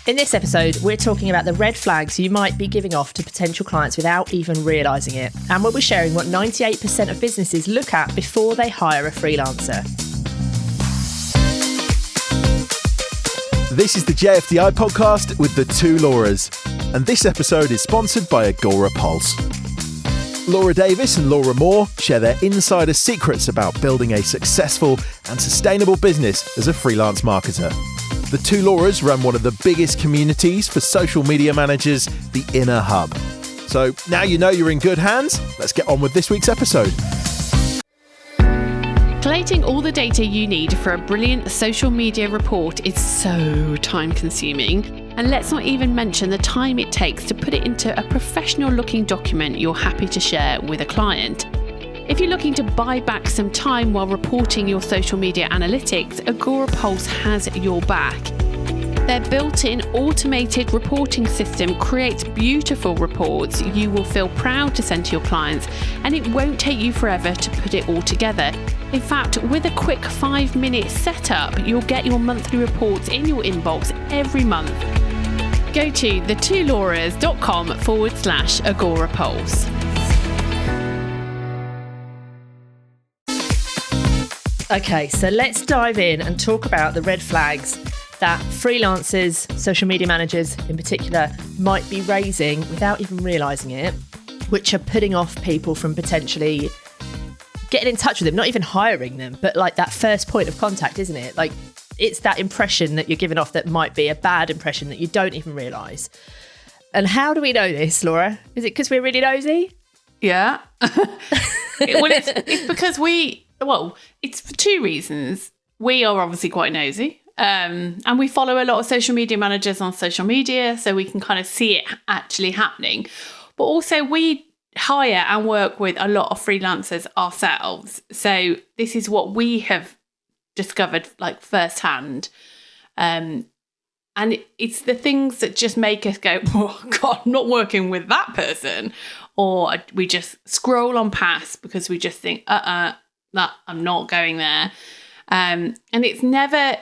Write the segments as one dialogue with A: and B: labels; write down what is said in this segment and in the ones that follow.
A: In this episode, we're talking about the red flags you might be giving off to potential clients without even realising it. And we'll be sharing what 98% of businesses look at before they hire a freelancer.
B: This is the JFDI podcast with the two Lauras. And this episode is sponsored by Agora Pulse. Laura Davis and Laura Moore share their insider secrets about building a successful and sustainable business as a freelance marketer. The two Lauras run one of the biggest communities for social media managers, the Inner Hub. So now you know you're in good hands, let's get on with this week's episode.
C: Collating all the data you need for a brilliant social media report is so time consuming. And let's not even mention the time it takes to put it into a professional looking document you're happy to share with a client. If you're looking to buy back some time while reporting your social media analytics, Agora Pulse has your back. Their built-in automated reporting system creates beautiful reports you will feel proud to send to your clients, and it won't take you forever to put it all together. In fact, with a quick 5-minute setup, you'll get your monthly reports in your inbox every month. Go to thetwolauras.com/Agora Pulse.
A: Okay, so let's dive in and talk about the red flags that freelancers, social media managers in particular, might be raising without even realising it, which are putting off people from potentially getting in touch with them, not even hiring them, but like that first point of contact, isn't it? Like it's that impression that you're giving off that might be a bad impression that you don't even realise. And how do we know this, Laura? Is it because we're really nosy?
C: Yeah. It's because it's for two reasons. We are obviously quite nosy. And we follow a lot of social media managers on social media, so we can kind of see it actually happening. But also we hire and work with a lot of freelancers ourselves. So this is what we have discovered like firsthand. And it's the things that just make us go, oh God, I'm not working with that person. Or we just scroll on past because we just think, that I'm not going there. And it's never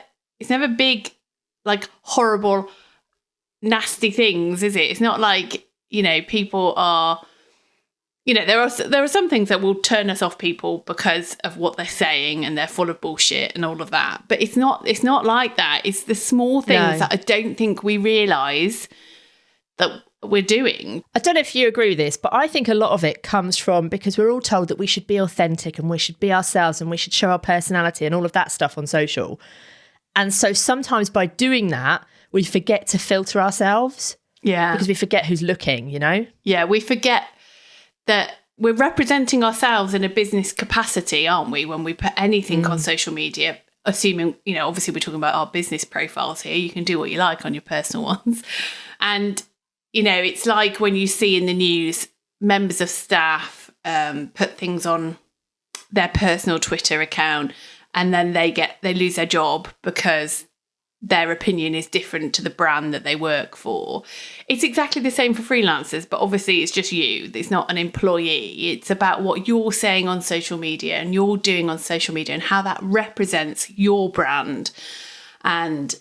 C: big, like horrible, nasty things, is it? It's not like, people are, there are some things that will turn us off people because of what they're saying and they're full of bullshit and all of that. But it's not like that. It's the small things that I don't think we realise that we're doing.
A: I don't know if you agree with this, but I think a lot of it comes from because we're all told that we should be authentic and we should be ourselves and we should show our personality and all of that stuff on social. And so sometimes by doing that, we forget to filter ourselves.
C: Yeah.
A: Because we forget who's looking, Yeah,
C: we forget that we're representing ourselves in a business capacity, aren't we, when we put anything on social media, assuming, obviously we're talking about our business profiles here. You can do what you like on your personal ones. And it's like when you see in the news members of staff put things on their personal Twitter account and then they lose their job because their opinion is different to the brand that they work for. It's exactly the same for freelancers, but obviously it's just you. It's not an employee. It's about what you're saying on social media and you're doing on social media and how that represents your brand. And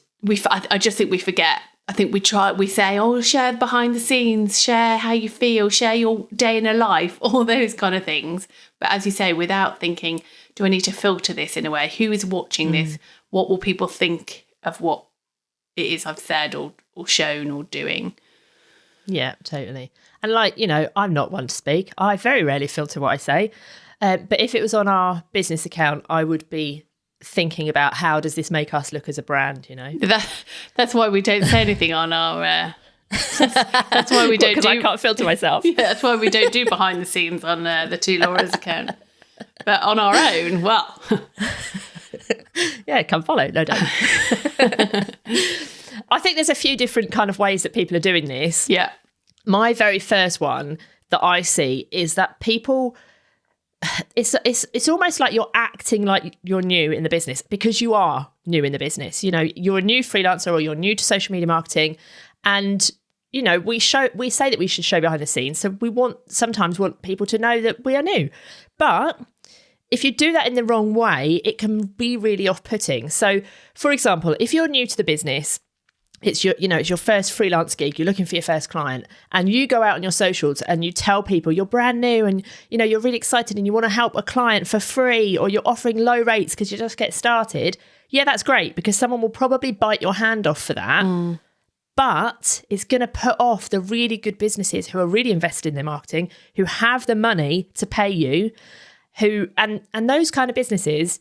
C: I just think we forget. I think we say, share behind the scenes, share how you feel, share your day in a life, all those kind of things. But as you say, without thinking, do I need to filter this in a way? Who is watching this? What will people think of what it is I've said or shown or doing?
A: Yeah, totally. And I'm not one to speak. I very rarely filter what I say. But if it was on our business account, I would be thinking about how does this make us look as a brand,
C: That's why we don't say anything on our that's why we don't do,
A: I can't filter myself.
C: Yeah, that's why we don't do behind the scenes on the two Laura's account. But on our own, well,
A: yeah, come follow, no doubt. I think there's a few different kind of ways that people are doing this.
C: Yeah.
A: My very first one that I see is that people, it's almost like you're acting like you're new in the business because you are new in the business. You're a new freelancer or you're new to social media marketing, and we say that we should show behind the scenes. So we sometimes want people to know that we are new, but if you do that in the wrong way, it can be really off-putting. So, for example, if you're new to the business it's your first freelance gig, you're looking for your first client, and you go out on your socials and you tell people you're brand new and, you're really excited and you want to help a client for free, or you're offering low rates because you just get started. Yeah, that's great, because someone will probably bite your hand off for that. But it's going to put off the really good businesses who are really invested in their marketing, who have the money to pay you, and those kind of businesses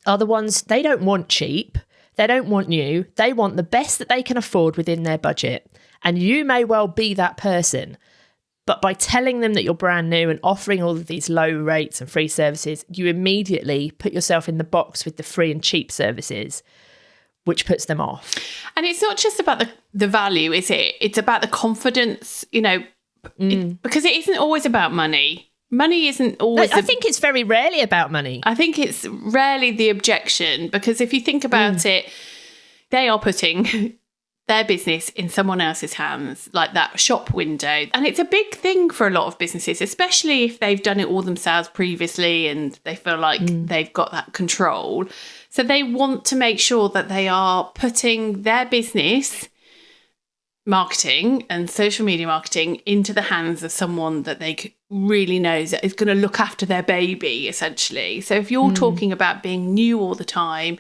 A: are the ones, they don't want cheap. They don't want you. They want the best that they can afford within their budget. And you may well be that person. But by telling them that you're brand new and offering all of these low rates and free services, you immediately put yourself in the box with the free and cheap services, which puts them off. And
C: it's not just about the value, is it? It's about the confidence, because it isn't always about money. Money isn't always...
A: I think it's very rarely about money.
C: I think it's rarely the objection, because if you think about it, they are putting their business in someone else's hands, like that shop window. And it's a big thing for a lot of businesses, especially if they've done it all themselves previously and they feel like they've got that control. So they want to make sure that they are putting their business marketing and social media marketing into the hands of someone that they really knows is going to look after their baby, essentially. So if you're talking about being new all the time,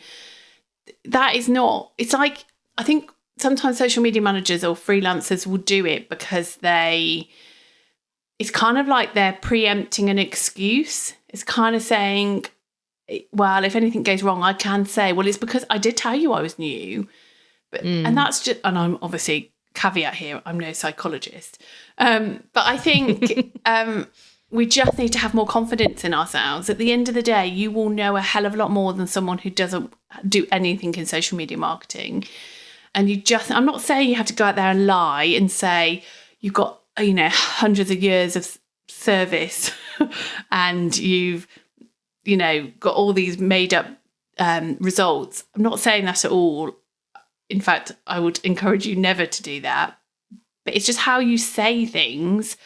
C: that is not, it's like, I think sometimes social media managers or freelancers will do it because it's kind of like they're preempting an excuse. It's kind of saying, well, if anything goes wrong, I can say, well, it's because I did tell you I was new. But and that's just, and I'm obviously, caveat here, I'm no psychologist. But I think we just need to have more confidence in ourselves. At the end of the day, you will know a hell of a lot more than someone who doesn't do anything in social media marketing. And I'm not saying you have to go out there and lie and say you've got, hundreds of years of service and you've, got all these made up results. I'm not saying that at all. In fact, I would encourage you never to do that. But it's just how you say things.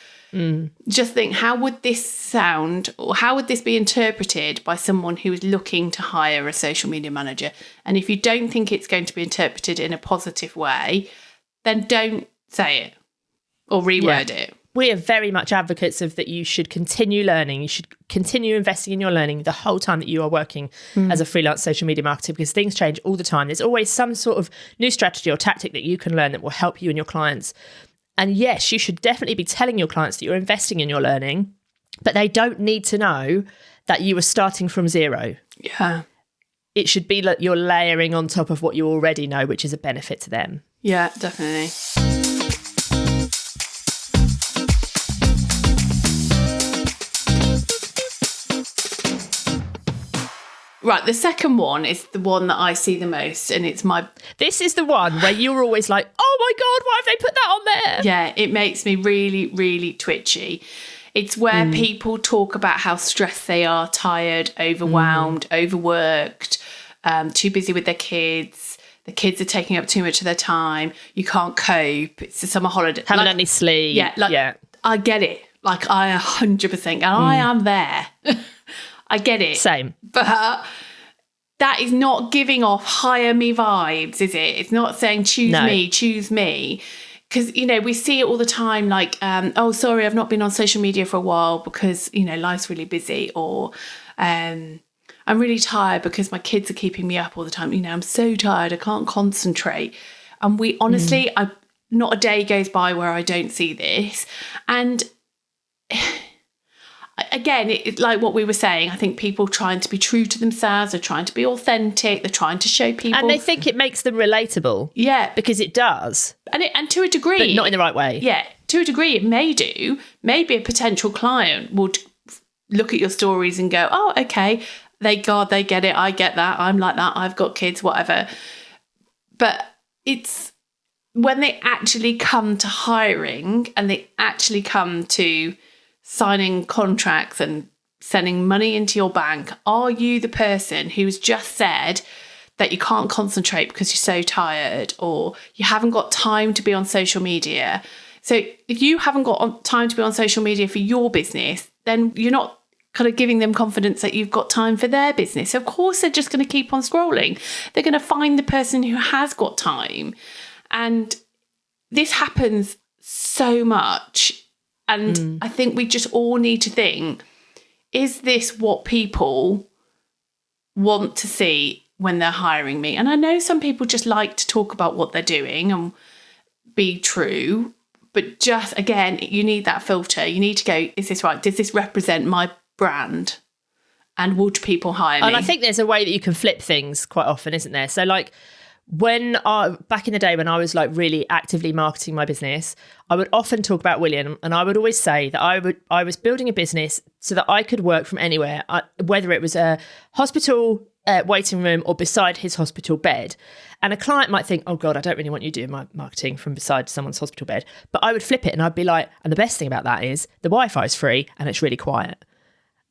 C: Just think, how would this sound, or how would this be interpreted by someone who is looking to hire a social media manager? And if you don't think it's going to be interpreted in a positive way, then don't say it or reword it.
A: We are very much advocates of that you should continue learning. You should continue investing in your learning the whole time that you are working as a freelance social media marketer, because things change all the time. There's always some sort of new strategy or tactic that you can learn that will help you and your clients. And yes, you should definitely be telling your clients that you're investing in your learning, but they don't need to know that you are starting from zero.
C: Yeah.
A: It should be like you're layering on top of what you already know, which is a benefit to them.
C: Yeah, definitely. Right, the second one is the one that I see the most, and it's
A: This is the one where you're always like, oh my God, why have they put that on there?
C: Yeah, it makes me really, really twitchy. It's where people talk about how stressed they are, tired, overwhelmed, overworked, too busy with their kids. The kids are taking up too much of their time. You can't cope. It's the summer holiday.
A: Haven't any sleep.
C: Yeah, I get it. Like, I 100%, and I am there. I get it.
A: Same.
C: But that is not giving off hire me vibes, is it? It's not saying choose me. Because, we see it all the time, like, oh, sorry, I've not been on social media for a while because, life's really busy. Or I'm really tired because my kids are keeping me up all the time. I'm so tired, I can't concentrate. And we honestly, not a day goes by where I don't see this. And again, it's like what we were saying. I think people trying to be true to themselves, they're trying to be authentic, they're trying to show people.
A: And they think it makes them relatable.
C: Yeah.
A: Because it does.
C: And to a degree.
A: But not in the right way.
C: Yeah. To a degree, it may do. Maybe a potential client would look at your stories and go, oh, okay, they get it. I get that. I'm like that. I've got kids, whatever. But it's when they actually come to hiring and they actually come to signing contracts and sending money into your bank, are you the person who's just said that you can't concentrate because you're so tired, or you haven't got time to be on social media? So if you haven't got time to be on social media for your business, then you're not kind of giving them confidence that you've got time for their business. Of course, they're just going to keep on scrolling. They're going to find the person who has got time. And this happens so much. And I think we just all need to think, is this what people want to see when they're hiring me? And I know some people just like to talk about what they're doing and be true, but just, again, you need that filter. You need to go, is this right? Does this represent my brand? And would people hire me?
A: And I think there's a way that you can flip things quite often, isn't there? So like back in the day when I was like really actively marketing my business, I would often talk about William, and I would always say that I was building a business so that I could work from anywhere, whether it was a hospital waiting room or beside his hospital bed. And a client might think, oh God, I don't really want you doing my marketing from beside someone's hospital bed. But I would flip it and I'd be like, and the best thing about that is the Wi-Fi is free and it's really quiet.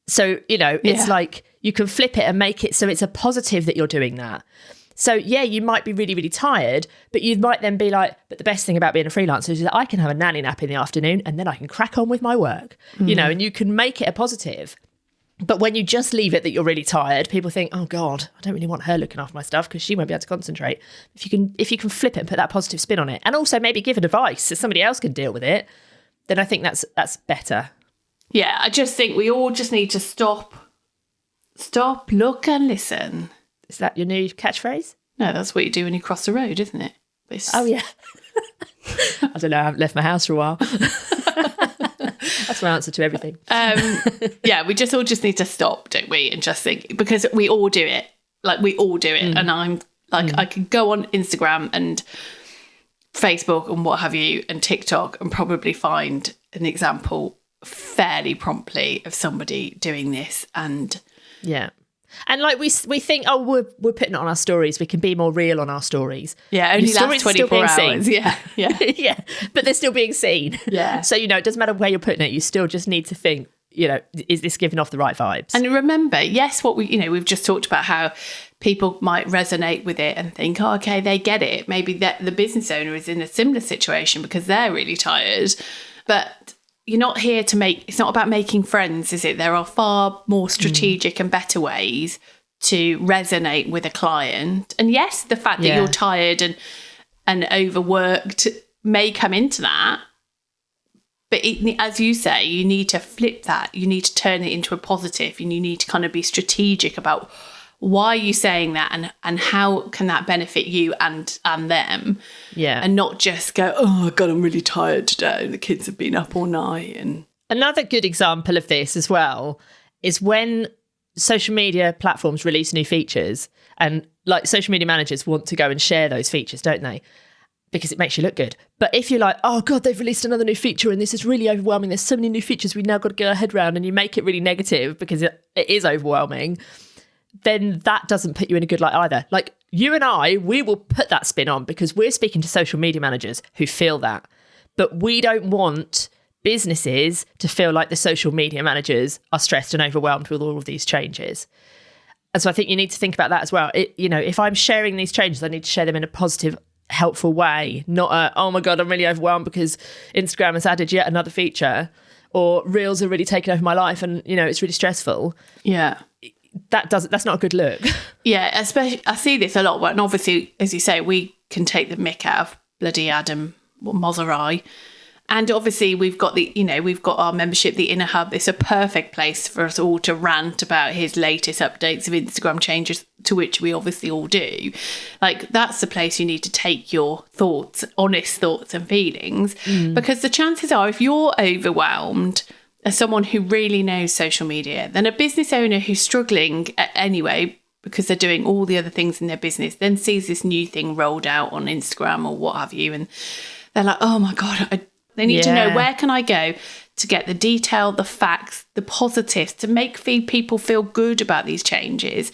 A: So, it's like you can flip it and make it so it's a positive that you're doing that. So, yeah, you might be really, really tired, but you might then be like, but the best thing about being a freelancer is that I can have a nanny nap in the afternoon and then I can crack on with my work, and you can make it a positive. But when you just leave it that you're really tired, people think, oh God, I don't really want her looking after my stuff because she won't be able to concentrate. If you can flip it and put that positive spin on it, and also maybe give advice so somebody else can deal with it, then I think that's better.
C: Yeah, I just think we all just need to stop, look and listen.
A: Is that your new catchphrase?
C: No, that's what you do when you cross the road, isn't it?
A: Oh, yeah. I don't know, I haven't left my house for a while. That's my answer to everything.
C: Yeah, we just all just need to stop, don't we? And just think, because we all do it. Like, we all do it. And I'm like, I could go on Instagram and Facebook and what have you and TikTok and probably find an example fairly promptly of somebody doing this. And
A: yeah. And like we think, oh, we're putting it on our stories. We can be more real on our stories.
C: Yeah, only last 24 hours. Yeah.
A: Yeah, but they're still being seen.
C: Yeah.
A: So, it doesn't matter where you're putting it. You still just need to think, is this giving off the right vibes?
C: And remember, yes, what we've just talked about how people might resonate with it and think, oh, okay, they get it. Maybe the business owner is in a similar situation because they're really tired. But you're not here it's not about making friends, is it? There are far more strategic and better ways to resonate with a client. And yes, the fact that you're tired and overworked may come into that. But as you say, you need to flip that. You need to turn it into a positive, and you need to kind of be strategic about why are you saying that and how can that benefit you and them. Yeah. And not just go, oh, God, I'm really tired today. The kids have been up all night. And
A: another good example of this as well is when social media platforms release new features, and like social media managers want to go and share those features, don't they? Because it makes you look good. But if you're like, oh God, they've released another new feature and this is really overwhelming, there's so many new features we've now got to get our head around, and you make it really negative because it is overwhelming, then that doesn't put you in a good light either. Like you and I, we will put that spin on because we're speaking to social media managers who feel that. But we don't want businesses to feel like the social media managers are stressed and overwhelmed with all of these changes. And so I think you need to think about that as well. If I'm sharing these changes, I need to share them in a positive, helpful way, not oh my God, I'm really overwhelmed because Instagram has added yet another feature, or Reels are really taking over my life and, it's really stressful.
C: Yeah.
A: That's not a good look.
C: Yeah, especially I see this a lot. And obviously, as you say, we can take the mick out of bloody Adam Mosseri. And obviously we've got our membership, the Inner Hub. It's a perfect place for us all to rant about his latest updates of Instagram changes, to which we obviously all do. Like, that's the place you need to take your thoughts, honest thoughts and feelings, because the chances are, if you're overwhelmed as someone who really knows social media, then a business owner who's struggling anyway because they're doing all the other things in their business then sees this new thing rolled out on Instagram or what have you, and they're like, oh my God, they need to know, where can I go to get the detail, the facts, the positives, to make people feel good about these changes,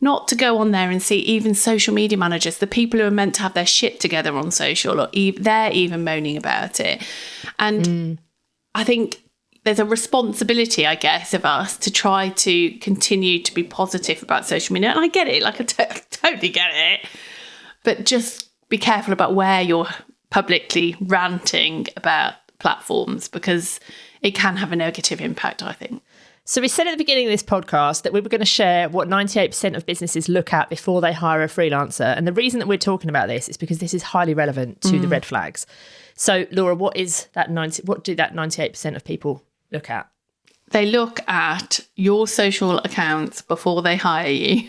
C: not to go on there and see even social media managers, the people who are meant to have their shit together on social, or they're even moaning about it. And I think there's a responsibility, I guess, of us to try to continue to be positive about social media. And I get it, like I totally get it. But just be careful about where you're publicly ranting about platforms, because it can have a negative impact, I think.
A: So we said at the beginning of this podcast that we were going to share what 98% of businesses look at before they hire a freelancer. And the reason that we're talking about this is because this is highly relevant to the red flags. So Laura, what do that 98% of people look at?
C: They look at your social accounts before they hire you.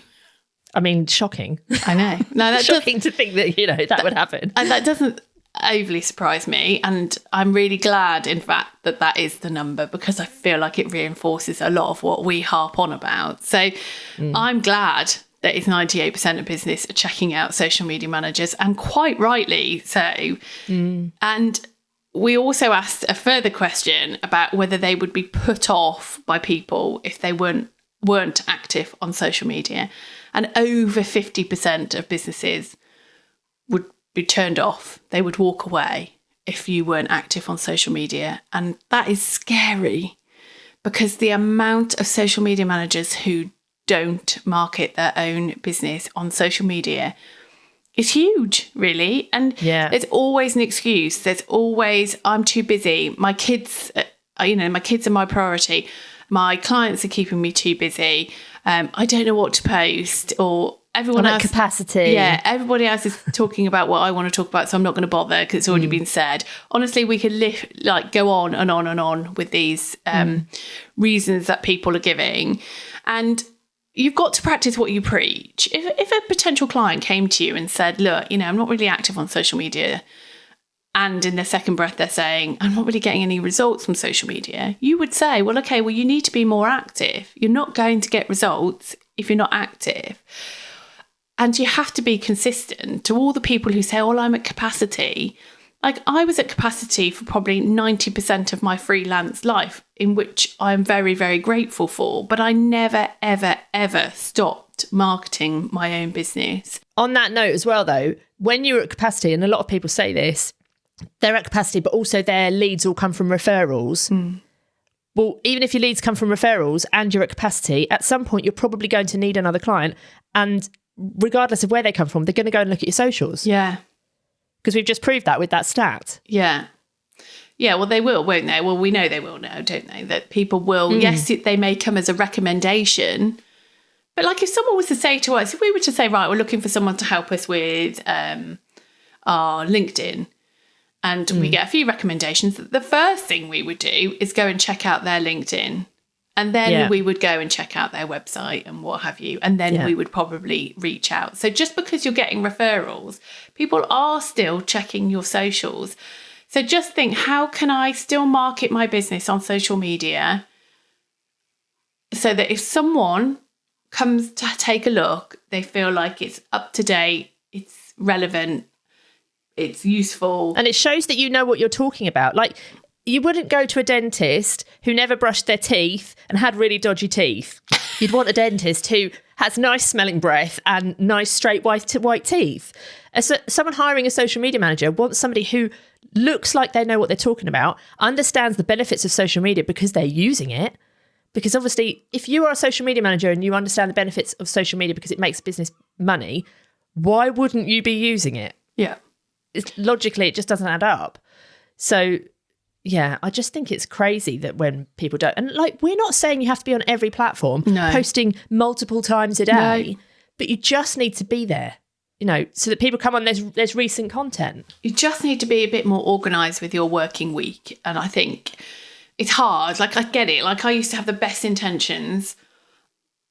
A: I mean, shocking.
C: I know. No, that's
A: shocking to think that, that would happen.
C: And that doesn't overly surprise me. And I'm really glad, in fact, that is the number, because I feel like it reinforces a lot of what we harp on about. So I'm glad that it's 98% of business are checking out social media managers, and quite rightly so. And we also asked a further question about whether they would be put off by people if they weren't active on social media. And over 50% of businesses would be turned off. They would walk away if you weren't active on social media. And that is scary, because the amount of social media managers who don't market their own business on social media is huge, really. And there's always an excuse. There's always, I'm too busy. My kids, my kids are my priority. My clients are keeping me too busy. I don't know what to post, or everyone else
A: capacity.
C: Yeah, everybody else is talking about what I want to talk about, so I'm not going to bother because it's already been said. Honestly, we could go on and on and on with these reasons that people are giving, and you've got to practice what you preach. If a potential client came to you and said, "Look, I'm not really active on social media," and in their second breath they're saying, "I'm not really getting any results from social media," you would say, well, okay, well, you need to be more active. You're not going to get results if you're not active. And you have to be consistent. To all the people who say, "Oh, I'm at capacity," like I was at capacity for probably 90% of my freelance life, in which I'm very, very grateful for. But I never, ever, ever stopped marketing my own business.
A: On that note as well, though, when you're at capacity, and a lot of people say this, they're at capacity, but also their leads all come from referrals. Well, even if your leads come from referrals and you're at capacity, at some point you're probably going to need another client. And regardless of where they come from, they're going to go and look at your socials.
C: Yeah.
A: Because we've just proved that with that stat.
C: Yeah. Yeah, well, they will, won't they? Well, we know they will now, don't they? That people will, yes, they may come as a recommendation. But like if someone was to say to us, if we were to say, right, we're looking for someone to help us with our LinkedIn, and we get a few recommendations, the first thing we would do is go and check out their LinkedIn. And then we would go and check out their website and what have you. And then we would probably reach out. So just because you're getting referrals, people are still checking your socials. So just think, how can I still market my business on social media so that if someone comes to take a look, they feel like it's up to date, it's relevant, it's useful.
A: And it shows that you know what you're talking about. Like, you wouldn't go to a dentist who never brushed their teeth and had really dodgy teeth. You'd want a dentist who has nice smelling breath and nice straight white teeth. Someone hiring a social media manager wants somebody who looks like they know what they're talking about, understands the benefits of social media because they're using it. Because obviously, if you are a social media manager and you understand the benefits of social media because it makes business money, why wouldn't you be using it?
C: Yeah.
A: Logically, it just doesn't add up. So yeah, I just think it's crazy that when people don't, and like, we're not saying you have to be on every platform, posting multiple times a day, but you just need to be there, so that people come on, there's recent content.
C: You just need to be a bit more organised with your working week. And I think it's hard. Like, I get it. Like, I used to have the best intentions.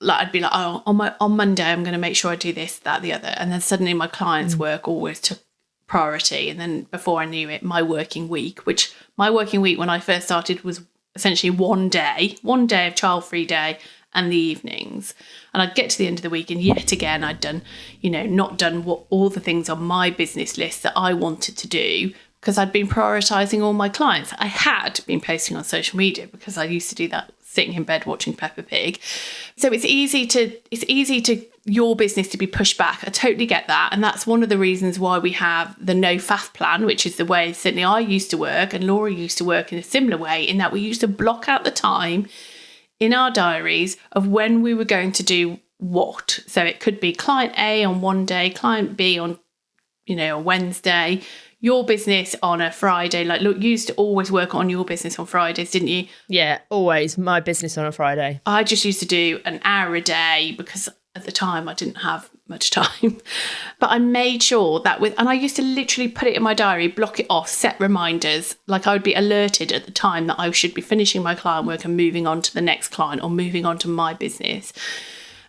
C: Like, I'd be like, oh, on Monday, I'm going to make sure I do this, that, the other. And then suddenly my clients' work always took priority. And then before I knew it, my working week when I first started was essentially one day of child-free day and the evenings. And I'd get to the end of the week and yet again I'd done, not done what all the things on my business list that I wanted to do, because I'd been prioritizing all my clients. I had been posting on social media because I used to do that sitting in bed watching Peppa Pig. So it's easy to your business to be pushed back. I totally get that. And that's one of the reasons why we have the no faff plan, which is the way certainly I used to work and Laura used to work in a similar way, in that we used to block out the time in our diaries of when we were going to do what. So it could be client A on one day, client B on, a Wednesday. your business on a Friday. Like, look, you used to always work on your business on Fridays, didn't you?
A: Yeah, always. My business on a Friday.
C: I just used to do an hour a day because at the time I didn't have much time. But I made sure that and I used to literally put it in my diary, block it off, set reminders. Like, I would be alerted at the time that I should be finishing my client work and moving on to the next client or moving on to my business.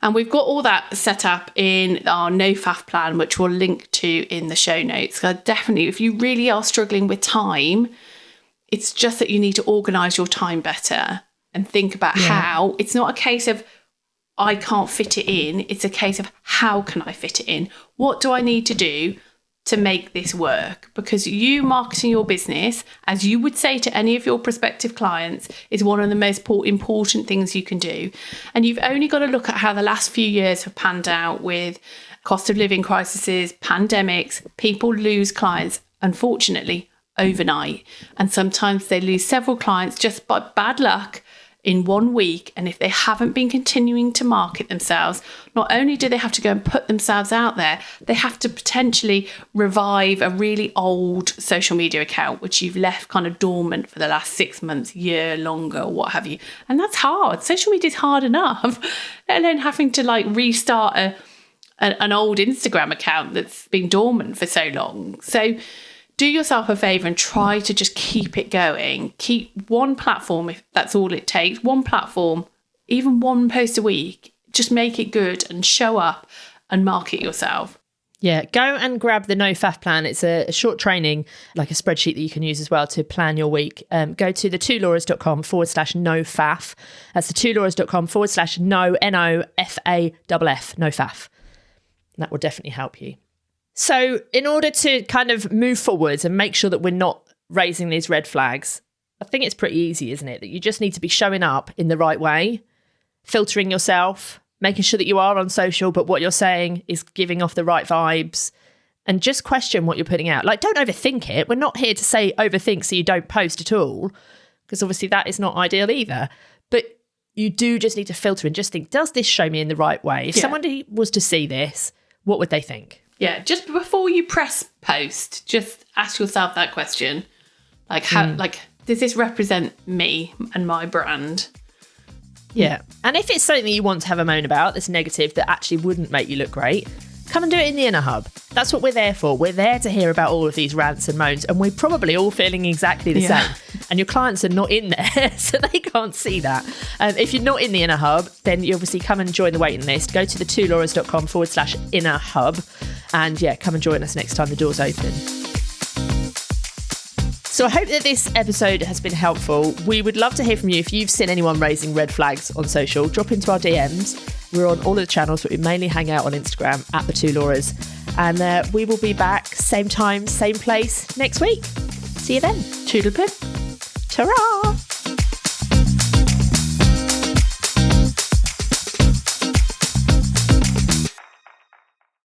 C: And we've got all that set up in our NoFAF plan, which we'll link to in the show notes. So definitely, if you really are struggling with time, it's just that you need to organise your time better and think about how. It's not a case of I can't fit it in. It's a case of how can I fit it in? What do I need to do to make this work? Because you marketing your business, as you would say to any of your prospective clients, is one of the most important things you can do. And you've only got to look at how the last few years have panned out with cost of living crises, pandemics. People lose clients, unfortunately, overnight. And sometimes they lose several clients just by bad luck in 1 week. And if they haven't been continuing to market themselves, not only do they have to go and put themselves out there, they have to potentially revive a really old social media account, which you've left kind of dormant for the last 6 months, year, longer, what have you. And that's hard. Social media is hard enough, let alone having to like restart an old Instagram account that's been dormant for so long. So do yourself a favour and try to just keep it going. Keep one platform, if that's all it takes, one platform, even one post a week. Just make it good and show up and market yourself.
A: Yeah, go and grab the NoFAF plan. It's a short training, like a spreadsheet that you can use as well to plan your week. Go to the2lauras.com/NoFAF. That's the2lauras.com/NoFAFF, NoFAF. That will definitely help you. So in order to kind of move forwards and make sure that we're not raising these red flags, I think it's pretty easy, isn't it? That you just need to be showing up in the right way, filtering yourself, making sure that you are on social, but what you're saying is giving off the right vibes, and just question what you're putting out. Like, don't overthink it. We're not here to say overthink so you don't post at all, because obviously that is not ideal either. But you do just need to filter and just think, does this show me in the right way? If somebody was to see this, what would they think?
C: Yeah, just before you press post, just ask yourself that question. Like, how, like, does this represent me and my brand?
A: Yeah. And if it's something that you want to have a moan about that's negative, that actually wouldn't make you look great, come and do it in the Inner Hub. That's what we're there for. We're there to hear about all of these rants and moans, and we're probably all feeling exactly the same. And your clients are not in there, so they can't see that. If you're not in the Inner Hub, then you obviously come and join the waiting list. Go to the2lauras.com/Inner Hub, and come and join us next time the door's open. So I hope that this episode has been helpful. We would love to hear from you. If you've seen anyone raising red flags on social, drop into our DMs. We're on all of the channels, but we mainly hang out on Instagram at the 2 Lauras. And we will be back same time, same place next week. See you then.
C: Toodlepip.
A: Ta-ra!